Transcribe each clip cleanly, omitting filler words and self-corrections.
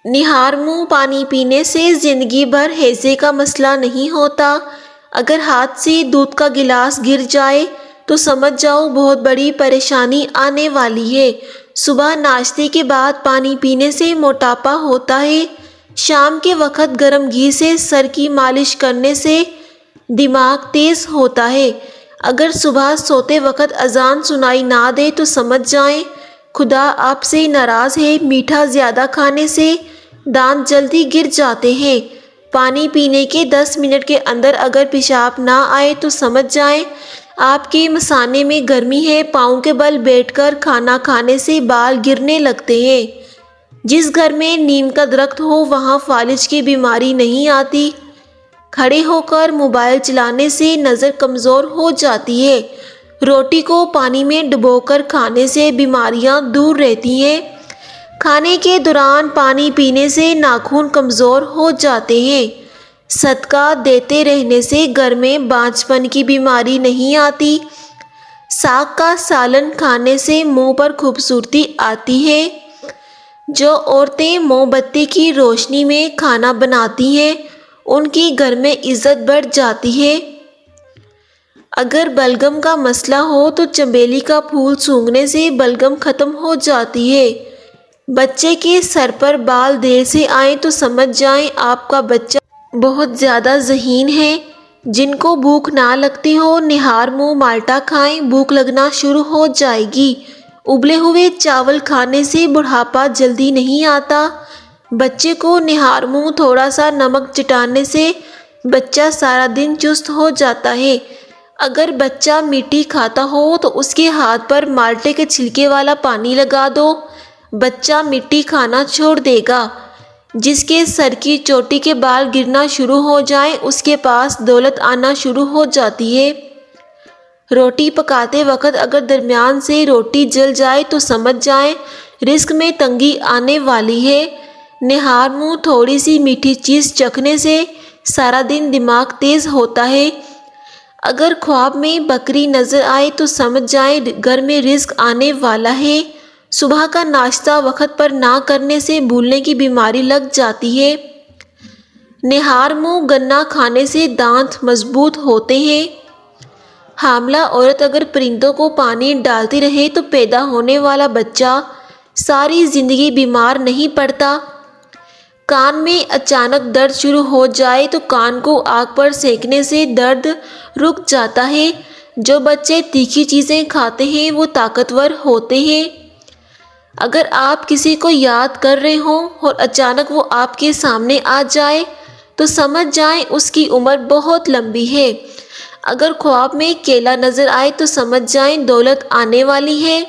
نہار منہ پانی پینے سے زندگی بھر ہیضے کا مسئلہ نہیں ہوتا۔ اگر ہاتھ سے دودھ کا گلاس گر جائے تو سمجھ جاؤ بہت بڑی پریشانی آنے والی ہے۔ صبح ناشتے کے بعد پانی پینے سے موٹاپا ہوتا ہے۔ شام کے وقت گرم گھی سے سر کی مالش کرنے سے دماغ تیز ہوتا ہے۔ اگر صبح سوتے وقت اذان سنائی نہ دے تو سمجھ جائیں خدا آپ سے ناراض ہے۔ میٹھا زیادہ کھانے سے دانت جلدی گر جاتے ہیں۔ پانی پینے کے 10 منٹ کے اندر اگر پیشاب نہ آئے تو سمجھ جائیں آپ کے مثانے میں گرمی ہے۔ پاؤں کے بل بیٹھ کر کھانا کھانے سے بال گرنے لگتے ہیں۔ جس گھر میں نیم کا درخت ہو وہاں فالج کی بیماری نہیں آتی۔ کھڑے ہو کر موبائل چلانے سے نظر کمزور ہو جاتی ہے۔ روٹی کو پانی میں ڈبو کر کھانے سے بیماریاں دور رہتی ہیں۔ کھانے کے دوران پانی پینے سے ناخن کمزور ہو جاتے ہیں۔ صدقہ دیتے رہنے سے گھر میں بانجھ پن کی بیماری نہیں آتی۔ ساگ کا سالن کھانے سے منہ پر خوبصورتی آتی ہے۔ جو عورتیں موم بتی کی روشنی میں کھانا بناتی ہیں ان کی گھر میں عزت بڑھ جاتی ہے۔ اگر بلغم کا مسئلہ ہو تو چنبیلی کا پھول سونگھنے سے بلغم ختم ہو جاتی ہے۔ بچے کے سر پر بال دیر سے آئیں تو سمجھ جائیں آپ کا بچہ بہت زیادہ ذہین ہے۔ جن کو بھوک نہ لگتی ہو نہار منہ مالٹا کھائیں، بھوک لگنا شروع ہو جائے گی۔ ابلے ہوئے چاول کھانے سے بڑھاپا جلدی نہیں آتا۔ بچے کو نہار منہ تھوڑا سا نمک چٹانے سے بچہ سارا دن چست ہو جاتا ہے۔ اگر بچہ میٹھی کھاتا ہو تو اس کے ہاتھ پر مالٹے کے چھلکے والا پانی لگا دو، بچہ میٹھی کھانا چھوڑ دے گا۔ جس کے سر کی چوٹی کے بال گرنا شروع ہو جائیں اس کے پاس دولت آنا شروع ہو جاتی ہے۔ روٹی پکاتے وقت اگر درمیان سے روٹی جل جائے تو سمجھ جائیں رزق میں تنگی آنے والی ہے۔ نہار منہ تھوڑی سی میٹھی چیز چکھنے سے سارا دن دماغ تیز ہوتا ہے۔ اگر خواب میں بکری نظر آئے تو سمجھ جائیں گھر میں رزق آنے والا ہے۔ صبح کا ناشتہ وقت پر نہ کرنے سے بھولنے کی بیماری لگ جاتی ہے۔ نہار منہ گنا کھانے سے دانت مضبوط ہوتے ہیں۔ حاملہ عورت اگر پرندوں کو پانی ڈالتی رہے تو پیدا ہونے والا بچہ ساری زندگی بیمار نہیں پڑتا۔ کان میں اچانک درد شروع ہو جائے تو کان کو آگ پر سینکنے سے درد رک جاتا ہے۔ جو بچے تیکھی چیزیں کھاتے ہیں وہ طاقتور ہوتے ہیں۔ اگر آپ کسی کو یاد کر رہے ہوں اور اچانک وہ آپ کے سامنے آ جائے تو سمجھ جائیں اس کی عمر بہت لمبی ہے۔ اگر خواب میں کیلا نظر آئے تو سمجھ جائیں دولت آنے والی ہے۔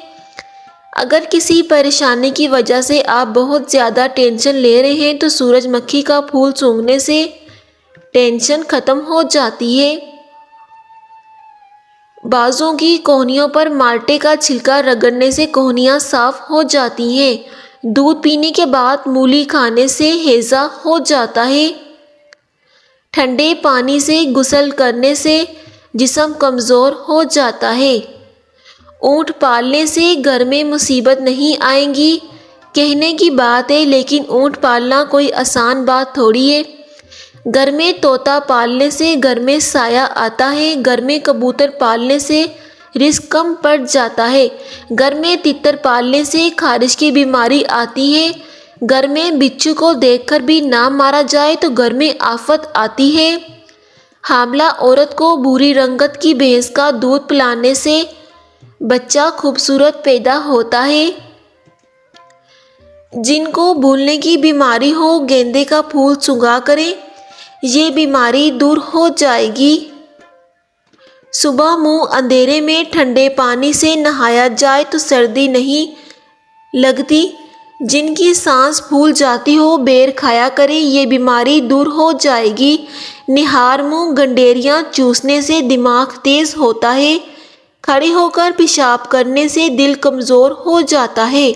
اگر کسی پریشانی کی وجہ سے آپ بہت زیادہ ٹینشن لے رہے ہیں تو سورج مکھی کا پھول سونگھنے سے ٹینشن ختم ہو جاتی ہے۔ بازوں کی کونیوں پر مالٹے کا چھلکا رگڑنے سے کونیاں صاف ہو جاتی ہیں۔ دودھ پینے کے بعد مولی کھانے سے ہیضہ ہو جاتا ہے۔ ٹھنڈے پانی سے غسل کرنے سے جسم کمزور ہو جاتا ہے۔ اونٹ پالنے سے گھر میں مصیبت نہیں آئے گی۔ کہنے کی بات ہے لیکن اونٹ پالنا کوئی آسان بات تھوڑی ہے۔ گھر میں طوطا پالنے سے گھر میں سایہ آتا ہے۔ گھر میں کبوتر پالنے سے رزق کم پڑ جاتا ہے۔ گھر میں تتر پالنے سے خارش کی بیماری آتی ہے۔ گھر میں بچھو کو دیکھ کر بھی نہ مارا جائے تو گھر میں آفت آتی ہے۔ حاملہ عورت کو بھوری رنگت کی بھینس کا دودھ پلانے سے بچہ خوبصورت پیدا ہوتا ہے۔ جن کو بھولنے کی بیماری ہو گیندے کا پھول سونگھا کریں، یہ بیماری دور ہو جائے گی۔ صبح منہ اندھیرے میں ٹھنڈے پانی سے نہایا جائے تو سردی نہیں لگتی۔ جن کی سانس پھول جاتی ہو بیر کھایا کریں، یہ بیماری دور ہو جائے گی۔ نہار منہ گنڈیریاں چوسنے سے دماغ تیز ہوتا ہے۔ کھڑے ہو کر پیشاب کرنے سے دل کمزور ہو جاتا ہے۔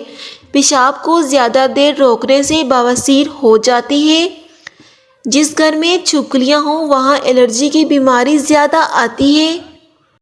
پیشاب کو زیادہ دیر روکنے سے بواسیر ہو جاتی ہے۔ جس گھر میں چھپکلیاں ہوں وہاں الرجی کی بیماری زیادہ آتی ہے۔